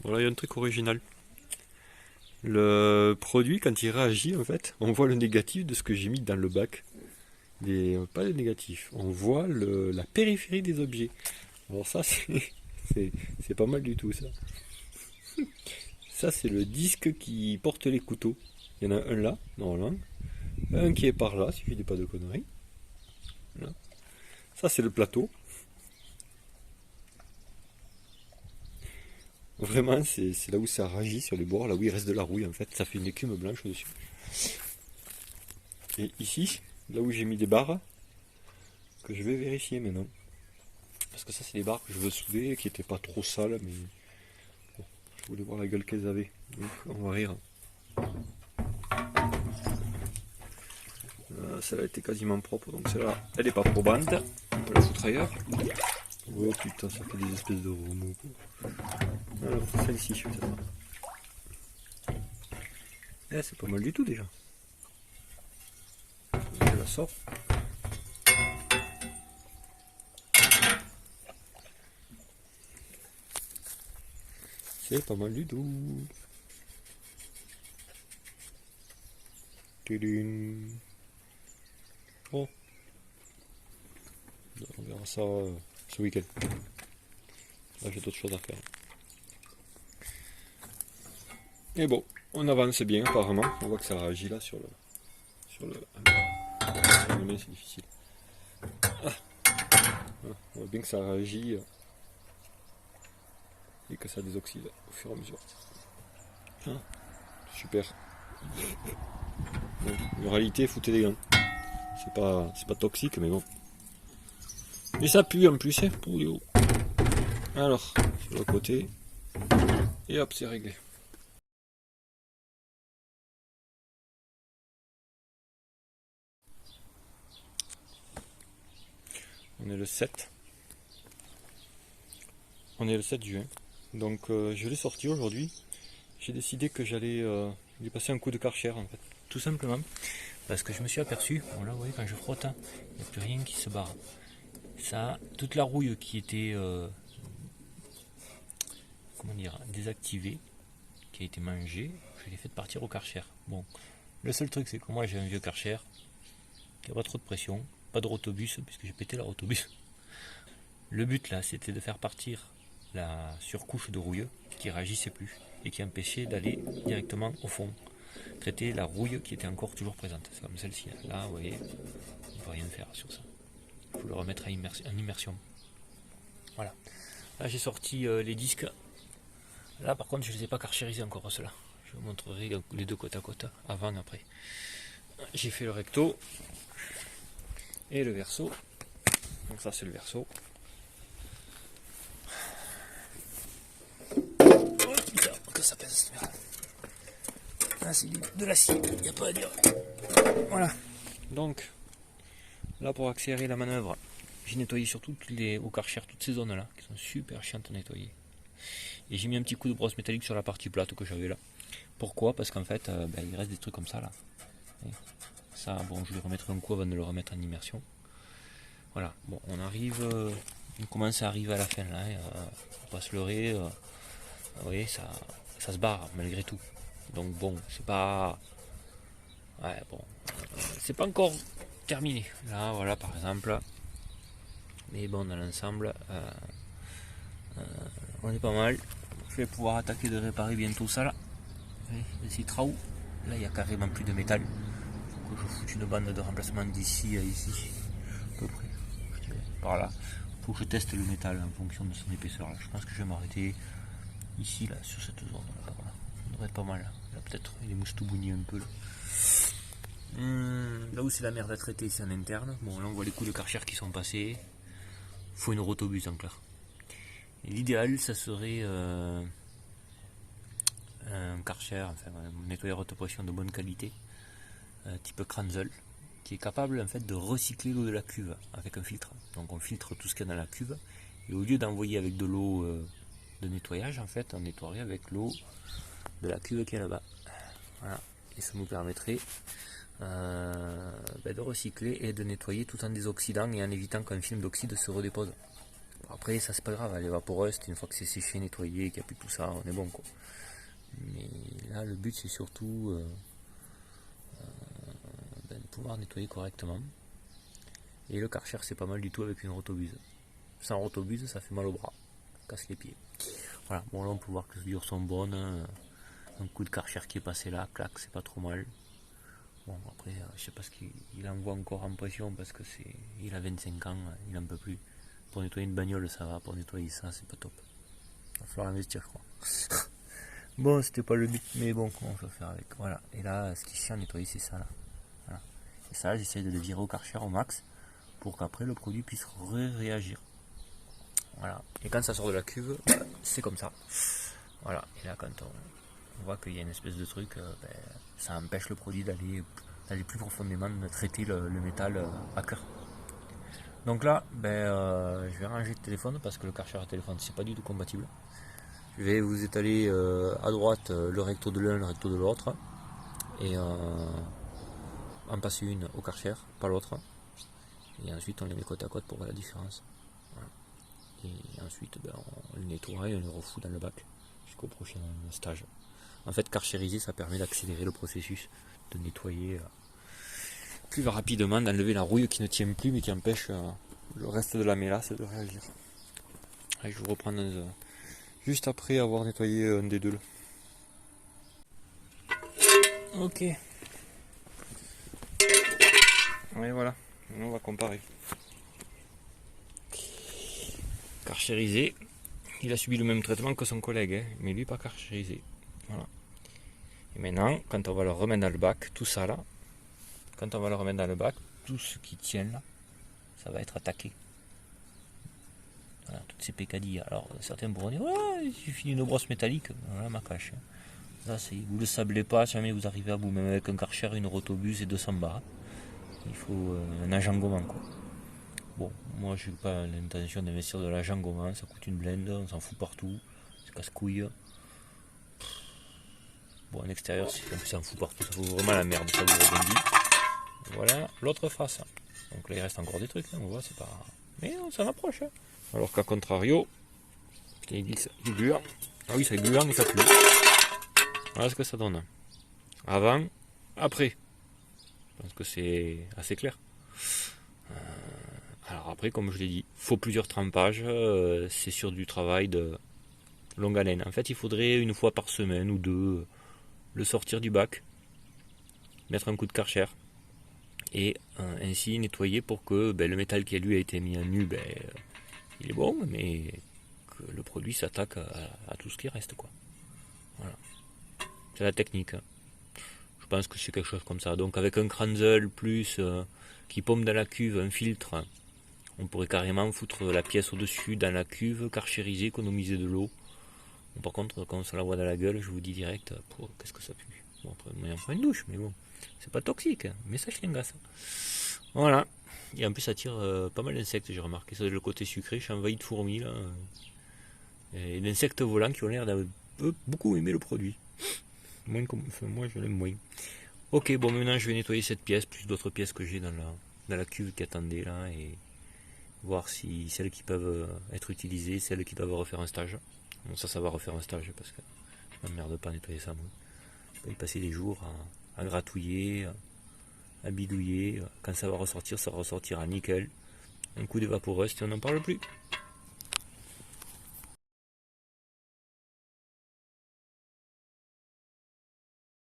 Voilà, il y a un truc original. Le produit, quand il réagit, en fait, on voit le négatif de ce que j'ai mis dans le bac. Pas le négatif, on voit la périphérie des objets. Alors ça, c'est c'est pas mal du tout, ça. Ça, c'est le disque qui porte les couteaux. Il y en a un là, normalement. Un qui est par là, si je dis pas de conneries. Voilà. Ça, c'est le plateau. Vraiment, c'est là où ça réagit sur les bords, là où il reste de la rouille, en fait. Ça fait une écume blanche dessus. Et ici, là où j'ai mis des barres, que je vais vérifier maintenant. Parce que ça, c'est les barres que je veux souder, qui n'étaient pas trop sales, mais bon, je voulais voir la gueule qu'elles avaient. Donc, on va rire. Celle-là était quasiment propre, donc celle-là, elle est pas probante. On va la foutre ailleurs. Oh putain, ça fait des espèces de remous. Alors, celle-ci, je sais pas. Eh, c'est pas mal du tout déjà. Je la sors. C'est pas mal du tout. Tudum. Oh. On verra ça ce week-end. Là, j'ai d'autres choses à faire. Et bon, on avance bien apparemment. On voit que ça réagit là sur le. C'est difficile. Ah. On voit bien que ça réagit et que ça désoxyde au fur et à mesure. Ah. Super. Bon, en réalité, foutez des gants. C'est pas toxique, mais bon. Et ça pue en plus, hein. Alors, sur le côté. Et hop, c'est réglé. On est le 7. On est le 7 juin. Donc je l'ai sorti aujourd'hui. J'ai décidé que j'allais lui passer un coup de Karcher en fait. Tout simplement. Parce que je me suis aperçu, bon là vous voyez quand je frotte, il n'y a plus rien qui se barre. Ça, toute la rouille qui était comment dire, désactivée, qui a été mangée, je l'ai fait partir au Karcher. Bon, le seul truc c'est que moi j'ai un vieux Karcher qui n'a pas trop de pression, pas de rotobus, puisque j'ai pété la rotobus. Le but là c'était de faire partir la surcouche de rouille qui réagissait plus et qui empêchait d'aller directement au fond, traiter la rouille qui était encore toujours présente. C'est comme celle-ci. Là, vous voyez, on ne peut rien faire sur ça. Il faut le remettre en immersion. Voilà. Là, j'ai sorti les disques. Là, par contre, je ne les ai pas karcherisés encore, ceux-là. Je vous montrerai les deux côte à côte, avant et après. J'ai fait le recto et le verso. Donc ça, c'est le verso. Oh putain, que ça pèse cette merde. Là, c'est de l'acier, il n'y a pas à dire. Voilà. Donc, là, pour accélérer la manœuvre, j'ai nettoyé surtout au Karcher toutes ces zones-là, qui sont super chiantes à nettoyer. Et j'ai mis un petit coup de brosse métallique sur la partie plate que j'avais là. Pourquoi? Parce qu'en fait, il reste des trucs comme ça là. Et ça, bon, je vais remettre un coup avant de le remettre en immersion. Voilà, bon, on commence à arriver à la fin là. On va pas se leurrer. Vous voyez, ça se barre malgré tout. Donc bon, c'est pas... Ouais, bon, c'est pas encore terminé. Là, voilà, par exemple. Mais bon, dans l'ensemble, on est pas mal. Je vais pouvoir attaquer de réparer bientôt ça là. Le citraou. Là, il y a carrément plus de métal. Faut que je foute une bande de remplacement d'ici à ici. À peu près. Je dirais, par là. Faut que je teste le métal en fonction de son épaisseur. Là. Je pense que je vais m'arrêter ici, là, sur cette zone. Là, voilà. Ça devrait être pas mal. Là, peut-être, il est moustoubouni un peu. Là. Là où c'est la merde à traiter, c'est en interne. Bon, là, on voit les coups de Karcher qui sont passés. Faut une rotobus en clair. L'idéal, ça serait un Karcher, enfin un nettoyeur haute pression de bonne qualité, type Kranzel, qui est capable en fait de recycler l'eau de la cuve avec un filtre. Donc on filtre tout ce qu'il y a dans la cuve, et au lieu d'envoyer avec de l'eau de nettoyage, en fait, on nettoierait avec l'eau de la cuve qui est là-bas. Voilà. Et ça nous permettrait de recycler et de nettoyer tout en désoxydant et en évitant qu'un film d'oxyde se redépose. Après ça c'est pas grave, les vaporeuses, une fois que c'est séché, nettoyé, qu'il n'y a plus tout ça, on est bon quoi. Mais là le but c'est surtout de pouvoir nettoyer correctement. Et le Karcher c'est pas mal du tout avec une rotobuse. Sans rotobuse ça fait mal au bras, ça casse les pieds. Voilà, bon là on peut voir que les soudures sont bonnes, un coup de Karcher qui est passé là, clac, c'est pas trop mal. Bon après je sais pas ce qu'il envoie encore en pression parce que il a 25 ans, il en peut plus. Pour nettoyer une bagnole ça va, pour nettoyer ça c'est pas top. Il va falloir investir je crois. Bon c'était pas le but mais bon on peut faire avec. Voilà, et là ce qui est chiant à nettoyer c'est ça là. Voilà. Et ça j'essaie de le virer au Karcher au max pour qu'après le produit puisse réagir. Voilà, et quand ça sort de la cuve, c'est comme ça. Voilà, et là quand on voit qu'il y a une espèce de truc, ça empêche le produit d'aller plus profondément, de traiter le métal à cœur. Donc là, je vais ranger le téléphone parce que le Karcher à téléphone c'est pas du tout compatible. Je vais vous étaler à droite le recto de l'un, le recto de l'autre, et en passer une au Karcher, pas l'autre. Et ensuite on les met côte à côte pour voir la différence. Voilà. Et ensuite on les nettoie et on les refout dans le bac jusqu'au prochain stage. En fait karchériser ça permet d'accélérer le processus, de nettoyer plus rapidement, d'enlever la rouille qui ne tient plus mais qui empêche le reste de la mélasse de réagir. Allez, je vous reprends juste après avoir nettoyé un des deux. Ok. Et voilà, on va comparer. Karcherisé, il a subi le même traitement que son collègue, mais lui pas karcherisé. Voilà. Et maintenant, quand on va le remettre dans le bac, tout ça là, quand on va le remettre dans le bac, tout ce qui tient là, ça va être attaqué. Voilà, toutes ces pécadilles. Alors certains pourront dire, ouais, il suffit d'une brosse métallique. Voilà ma cache. Là, vous le sablez pas, si jamais vous arrivez à bout, même avec un Karcher, une rotobuse et 200 bars. Il faut un agengoement quoi. Bon, moi je n'ai pas l'intention d'investir de l'agengolement, ça coûte une blinde, on s'en fout partout, c'est casse-couille. Bon, en extérieur, si on s'en fout partout, ça vaut vraiment la merde, ça vous rebondit. Voilà l'autre face. Donc là il reste encore des trucs, hein, on voit, c'est pas. Mais on s'en approche. Hein. Alors qu'à contrario, il gluant. Ah oui, c'est gluant et ça pue. Voilà ce que ça donne. Avant, après. Je pense que c'est assez clair. Alors après, comme je l'ai dit, il faut plusieurs trempages. C'est sur du travail de longue haleine. En fait, il faudrait une fois par semaine ou deux le sortir du bac, mettre un coup de Karcher et ainsi nettoyer pour que le métal qui lui a été mis à nu, il est bon, mais que le produit s'attaque à tout ce qui reste quoi. Voilà. C'est la technique. Hein. Je pense que c'est quelque chose comme ça. Donc avec un Kranzel plus qui pompe dans la cuve un filtre, on pourrait carrément foutre la pièce au-dessus dans la cuve, karchériser, économiser de l'eau. Bon, par contre, quand on se la voit dans la gueule, je vous dis direct, qu'est-ce que ça pue. Bon, après, on prend une douche, mais bon, c'est pas toxique, hein, mais ça chlingasse. Voilà. Et en plus, ça tire pas mal d'insectes, j'ai remarqué. Ça, le côté sucré, je suis envahi de fourmis, là. Et d'insectes volants qui ont l'air d'avoir beaucoup aimé le produit. Moins comme, enfin, moi, je l'aime moins. Ok, bon, maintenant, je vais nettoyer cette pièce, plus d'autres pièces que j'ai dans la cuve qui attendaient, là, et voir si celles qui peuvent être utilisées, celles qui doivent refaire un stage. Bon, ça va refaire un stage parce que je m'emmerde pas à nettoyer ça, moi. Je peux y passer des jours à gratouiller, à bidouiller. Quand ça va ressortir, ça ressortira nickel. Un coup d'évaporeuse et on n'en parle plus.